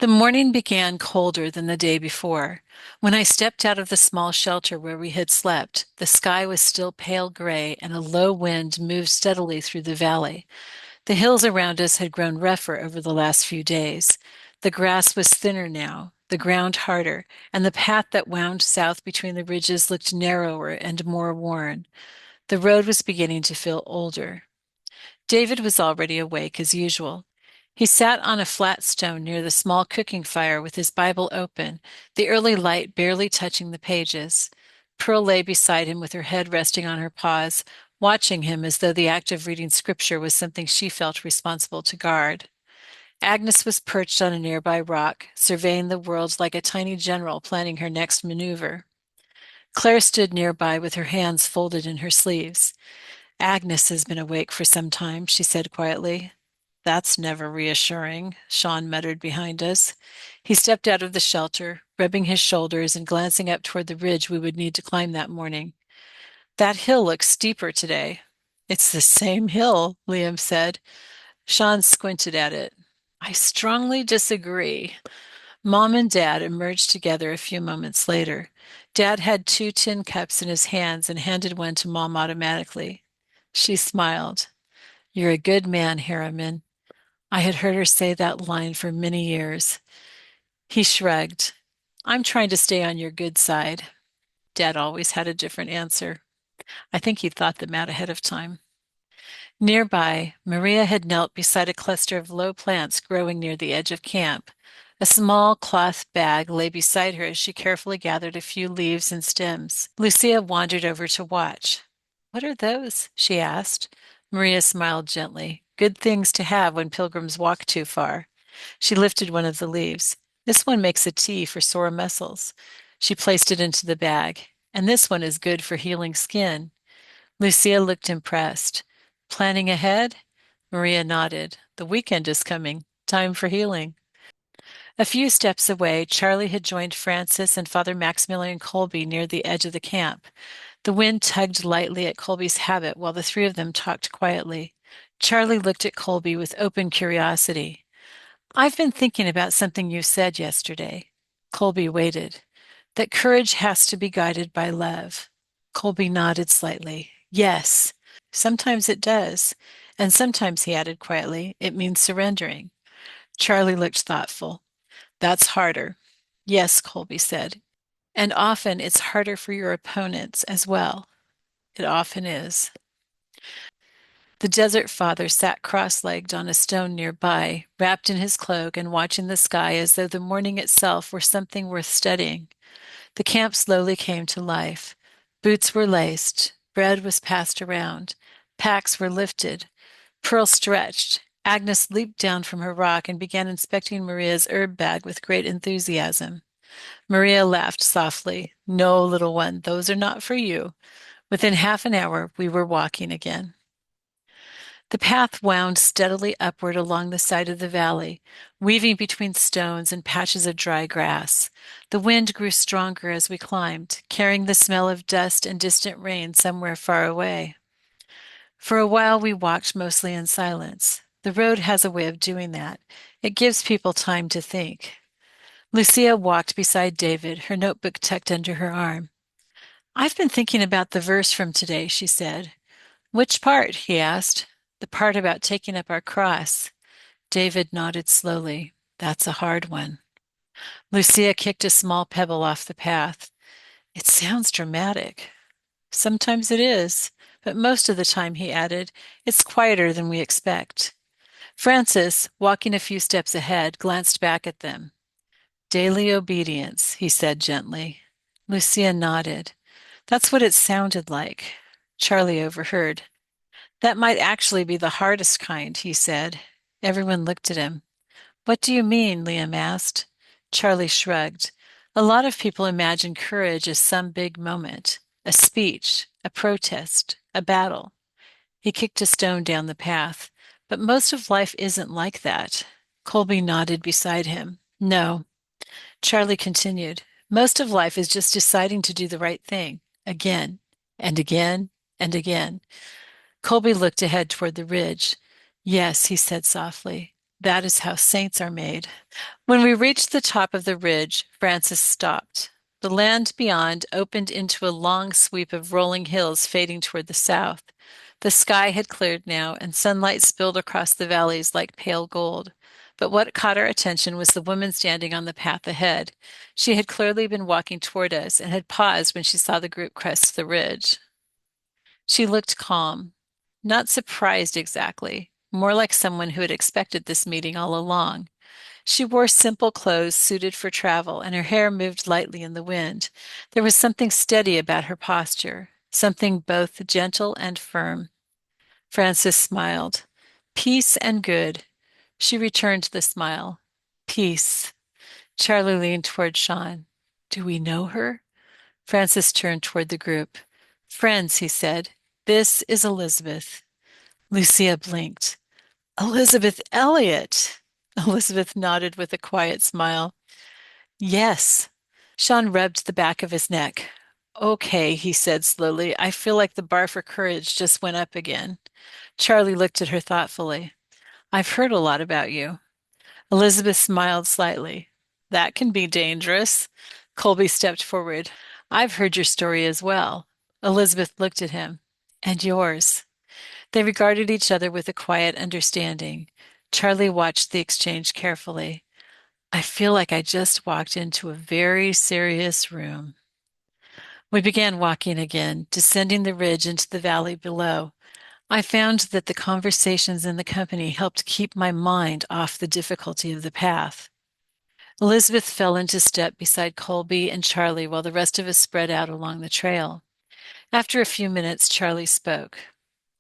The morning began colder than the day before. When I stepped out of the small shelter where we had slept, the sky was still pale gray and a low wind moved steadily through the valley. The hills around us had grown rougher over the last few days. The grass was thinner now, the ground harder, and the path that wound south between the ridges looked narrower and more worn. The road was beginning to feel older. David was already awake as usual. He sat on a flat stone near the small cooking fire with his Bible open, the early light barely touching the pages. Pearl lay beside him with her head resting on her paws, watching him as though the act of reading scripture was something she felt responsible to guard. Agnes was perched on a nearby rock, surveying the world like a tiny general planning her next maneuver. Claire stood nearby with her hands folded in her sleeves. Agnes has been awake for some time, she said quietly. That's never reassuring, Sean muttered behind us. He stepped out of the shelter, rubbing his shoulders and glancing up toward the ridge we would need to climb that morning. That hill looks steeper today. It's the same hill, Liam said. Sean squinted at it. I strongly disagree. Mom and Dad emerged together a few moments later. Dad had two tin cups in his hands and handed one to Mom automatically. She smiled. You're a good man, Harriman. I had heard her say that line for many years. He shrugged. I'm trying to stay on your good side. Dad always had a different answer. I think he thought them out ahead of time. Nearby, Maria had knelt beside a cluster of low plants growing near the edge of camp. A small cloth bag lay beside her as she carefully gathered a few leaves and stems. Lucia wandered over to watch. What are those? She asked. Maria smiled gently. Good things to have when pilgrims walk too far. She lifted one of the leaves. This one makes a tea for sore muscles. She placed it into the bag. And this one is good for healing skin. Lucia looked impressed. Planning ahead? Maria nodded. The weekend is coming. Time for healing. A few steps away, Charlie had joined Francis and Father Maximilian Colby near the edge of the camp. The wind tugged lightly at Colby's habit while the three of them talked quietly. Charlie looked at Colby with open curiosity. I've been thinking about something you said yesterday. Colby waited. That courage has to be guided by love. Colby nodded slightly. Yes, sometimes it does. And sometimes, he added quietly, it means surrendering. Charlie looked thoughtful. That's harder. Yes, Colby said. And often it's harder for your opponents as well. It often is. The desert father sat cross-legged on a stone nearby, wrapped in his cloak and watching the sky as though the morning itself were something worth studying. The camp slowly came to life. Boots were laced, bread was passed around, packs were lifted, Pearl stretched. Agnes leaped down from her rock and began inspecting Maria's herb bag with great enthusiasm. Maria laughed softly. No, little one, those are not for you. Within half an hour, we were walking again. The path wound steadily upward along the side of the valley, weaving between stones and patches of dry grass. The wind grew stronger as we climbed, carrying the smell of dust and distant rain somewhere far away. For a while, we walked mostly in silence. The road has a way of doing that. It gives people time to think. Lucia walked beside David, her notebook tucked under her arm. I've been thinking about the verse from today, she said. Which part? He asked. The part about taking up our cross. David nodded slowly. That's a hard one. Lucia kicked a small pebble off the path. It sounds dramatic. Sometimes it is, but most of the time, he added, it's quieter than we expect. Francis, walking a few steps ahead, glanced back at them. Daily obedience, he said gently. Lucia nodded. That's what it sounded like. Charlie overheard. That might actually be the hardest kind, he said. Everyone looked at him. What do you mean? Liam asked. Charlie shrugged. A lot of people imagine courage as some big moment, a speech, a protest, a battle. He kicked a stone down the path. But most of life isn't like that. Colby nodded beside him. No. Charlie continued. Most of life is just deciding to do the right thing, again, and again, and again. Colby looked ahead toward the ridge. Yes, he said softly. That is how saints are made. When we reached the top of the ridge, Francis stopped. The land beyond opened into a long sweep of rolling hills fading toward the south. The sky had cleared now, and sunlight spilled across the valleys like pale gold. But what caught our attention was the woman standing on the path ahead. She had clearly been walking toward us and had paused when she saw the group crest the ridge. She looked calm, not surprised exactly, more like someone who had expected this meeting all along. She wore simple clothes suited for travel, and her hair moved lightly in the wind. There was something steady about her posture, something both gentle and firm. Frances smiled. Peace and good. She returned the smile. Peace. Charlie leaned toward Sean. Do we know her? Francis turned toward the group. Friends, he said. This is Elizabeth. Lucia blinked. Elizabeth Elliot. Elizabeth nodded with a quiet smile. Yes. Sean rubbed the back of his neck. Okay, he said slowly. I feel like the bar for courage just went up again. Charlie looked at her thoughtfully. I've heard a lot about you. Elizabeth smiled slightly. That can be dangerous. Colby stepped forward. I've heard your story as well. Elizabeth looked at him. And yours. They regarded each other with a quiet understanding. Charlie watched the exchange carefully. I feel like I just walked into a very serious room. We began walking again, descending the ridge into the valley below. I found that the conversations in the company helped keep my mind off the difficulty of the path. Elizabeth fell into step beside Colby and Charlie while the rest of us spread out along the trail. After a few minutes, Charlie spoke.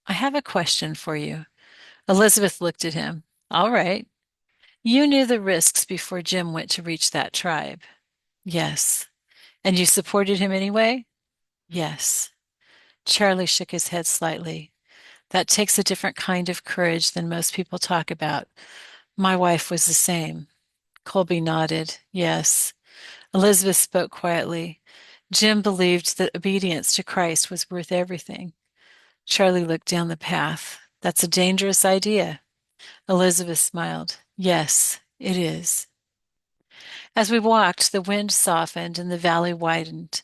I have a question for you. Elizabeth looked at him. All right. You knew the risks before Jim went to reach that tribe. Yes. And you supported him anyway? Yes. Charlie shook his head slightly. That takes a different kind of courage than most people talk about. My wife was the same. Colby nodded. Yes. Elizabeth spoke quietly. Jim believed that obedience to Christ was worth everything. Charlie looked down the path. That's a dangerous idea. Elizabeth smiled. Yes, it is. As we walked, the wind softened and the valley widened.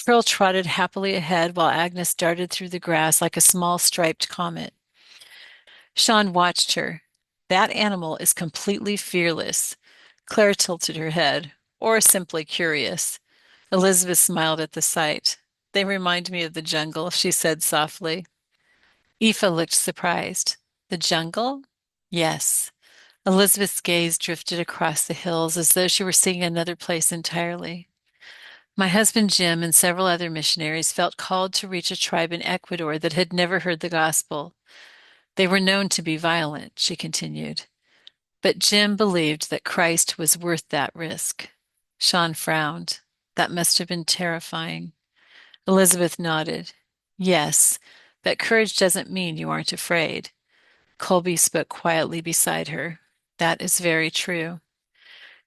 Pearl trotted happily ahead while Agnes darted through the grass like a small striped comet. Sean watched her. That animal is completely fearless. Claire tilted her head, or simply curious. Elizabeth smiled at the sight. They remind me of the jungle, she said softly. Aoife looked surprised. The jungle? Yes. Elizabeth's gaze drifted across the hills as though she were seeing another place entirely. My husband Jim and several other missionaries felt called to reach a tribe in Ecuador that had never heard the gospel. They were known to be violent, she continued. But Jim believed that Christ was worth that risk. Sean frowned. That must have been terrifying. Elizabeth nodded. Yes, but courage doesn't mean you aren't afraid. Colby spoke quietly beside her. That is very true.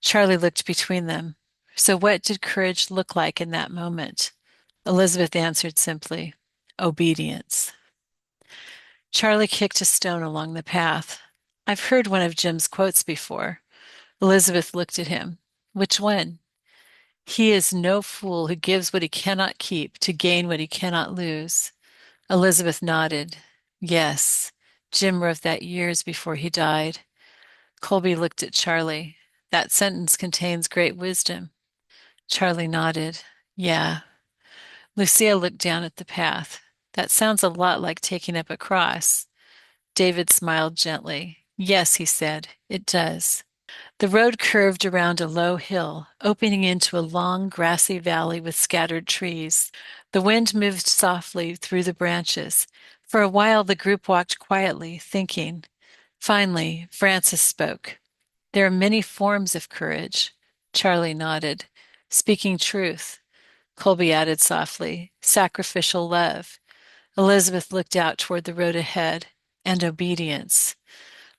Charlie looked between them. So what did courage look like in that moment? Elizabeth answered simply, obedience. Charlie kicked a stone along the path. I've heard one of Jim's quotes before. Elizabeth looked at him. Which one? He is no fool who gives what he cannot keep to gain what he cannot lose. Elizabeth nodded. Yes, Jim wrote that years before he died. Colby looked at Charlie. That sentence contains great wisdom. Charlie nodded. Yeah. Lucia looked down at the path. That sounds a lot like taking up a cross. David smiled gently. Yes, he said, it does. The road curved around a low hill, opening into a long, grassy valley with scattered trees. The wind moved softly through the branches. For a while, the group walked quietly, thinking. Finally, Francis spoke. There are many forms of courage. Charlie nodded. Speaking truth. Colby added softly. Sacrificial love. Elizabeth looked out toward the road ahead. And obedience.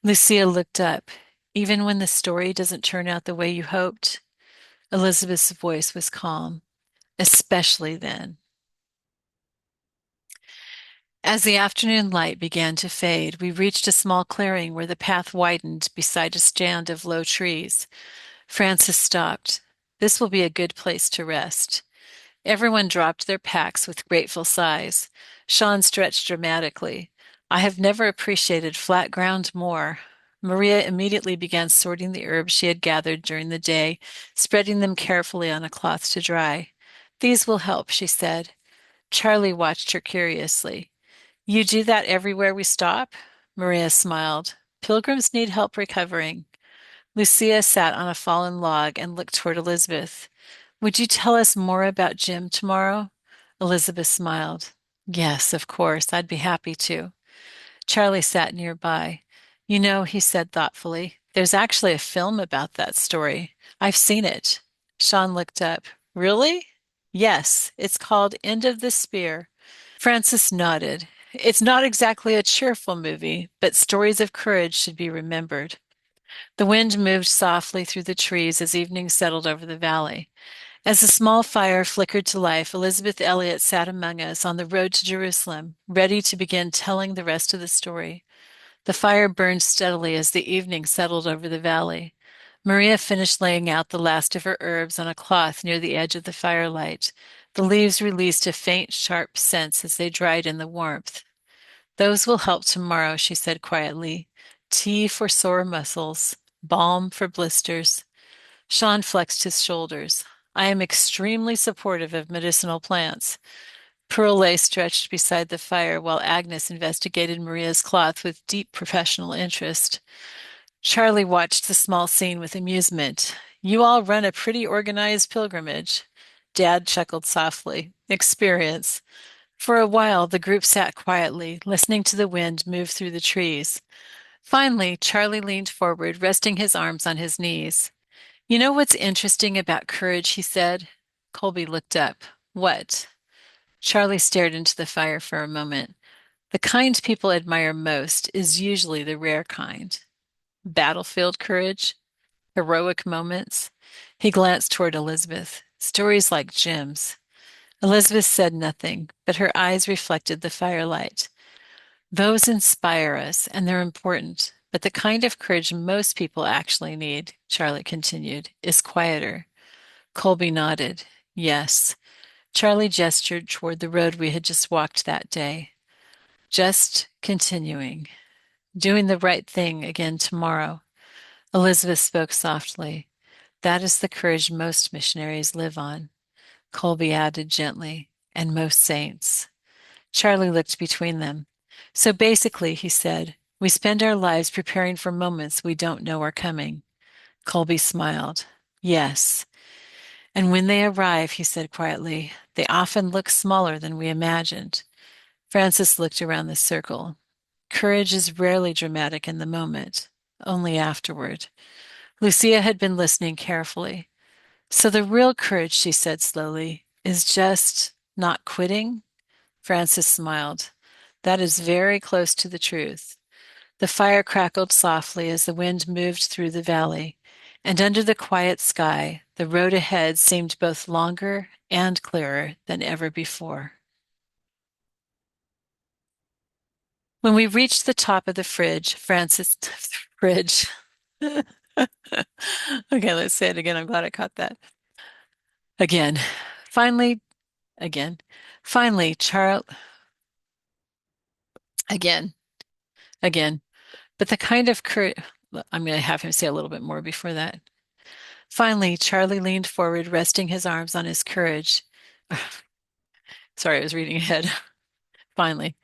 Lucia looked up. Even when the story doesn't turn out the way you hoped? Elizabeth's voice was calm. Especially then. As the afternoon light began to fade, we reached a small clearing where the path widened beside a stand of low trees. Francis stopped. This will be a good place to rest. Everyone dropped their packs with grateful sighs. Sean stretched dramatically. I have never appreciated flat ground more. Maria immediately began sorting the herbs she had gathered during the day, spreading them carefully on a cloth to dry. These will help, she said. Charlie watched her curiously. You do that everywhere we stop? Maria smiled. Pilgrims need help recovering. Lucia sat on a fallen log and looked toward Elizabeth. Would you tell us more about Jim tomorrow? Elizabeth smiled. Yes, of course. I'd be happy to. Charlie sat nearby. You know, he said thoughtfully, there's actually a film about that story. I've seen it. Sean looked up. Really? Yes, it's called End of the Spear. Francis nodded. It's not exactly a cheerful movie, but stories of courage should be remembered. The wind moved softly through the trees as evening settled over the valley. As the small fire flickered to life, Elizabeth Elliot sat among us on the road to Jerusalem, ready to begin telling the rest of the story. The fire burned steadily as the evening settled over the valley. Maria finished laying out the last of her herbs on a cloth near the edge of the firelight. The leaves released a faint, sharp scent as they dried in the warmth. Those will help tomorrow, she said quietly. Tea for sore muscles, balm for blisters. Sean flexed his shoulders. I am extremely supportive of medicinal plants. Pearl lay stretched beside the fire while Agnes investigated Maria's cloth with deep professional interest. Charlie watched the small scene with amusement. You all run a pretty organized pilgrimage. Dad chuckled softly. Experience. For a while, the group sat quietly, listening to the wind move through the trees. Finally, Charlie leaned forward, resting his arms on his knees. You know what's interesting about courage, he said. Colby looked up. What? Charlie stared into the fire for a moment. The kind people admire most is usually the rare kind. Battlefield courage, heroic moments. He glanced toward Elizabeth. Stories like Jim's. Elizabeth said nothing, but her eyes reflected the firelight. Those inspire us, and they're important. But the kind of courage most people actually need, Charlie continued, is quieter. Colby nodded. Yes. Charlie gestured toward the road we had just walked that day. Just continuing. Doing the right thing again tomorrow. Elizabeth spoke softly. That is the courage most missionaries live on. Colby added gently, and most saints. Charlie looked between them. So basically, he said, we spend our lives preparing for moments we don't know are coming. Colby smiled. Yes. And when they arrive, he said quietly, they often look smaller than we imagined. Francis looked around the circle. Courage is rarely dramatic in the moment, only afterward. Lucia had been listening carefully. So the real courage, she said slowly, is just not quitting? Francis smiled. That is very close to the truth. The fire crackled softly as the wind moved through the valley, and under the quiet sky, the road ahead seemed both longer and clearer than ever before. When we reached the top of the fridge. Okay, let's say it again. I'm glad I caught that. Again. Finally, again. Finally, Charles, again, again. But the kind of courage, I'm going to have him say a little bit more before that. Finally, Charlie leaned forward, resting his arms on his courage. Sorry, I was reading ahead. Finally.